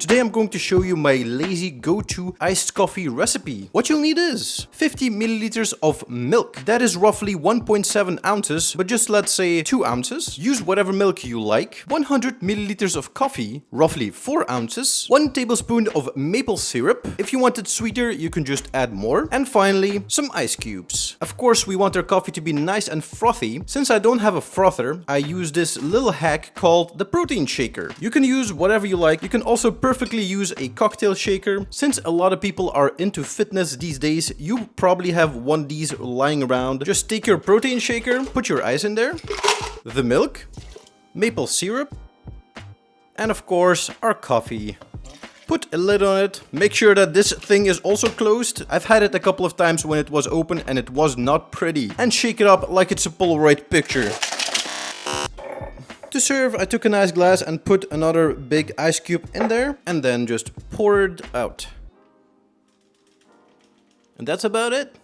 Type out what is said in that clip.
Today I'm going to show you my lazy go-to iced coffee recipe. What you'll need is 50 milliliters of milk. That is roughly 1.7 ounces, but just let's say 2 ounces. Use whatever milk you like. 100 milliliters of coffee, roughly 4 ounces. 1 tablespoon of maple syrup. If you want it sweeter, you can just add more. And finally, some ice cubes. Of course, we want our coffee to be nice and frothy. Since I don't have a frother, I use this little hack called the protein shaker. You can use whatever you like. You can also perfectly use a cocktail shaker. Since a lot of people are into fitness these days, you probably have one of these lying around. Just take your protein shaker, put your ice in there, the milk, maple syrup, and of course our coffee. Put a lid on it. Make sure that this thing is also closed. I've had it a couple of times when it was open and it was not pretty. And shake it up like it's a Polaroid picture. To serve, I took a nice glass and put another big ice cube in there and then just pour it out. And that's about it.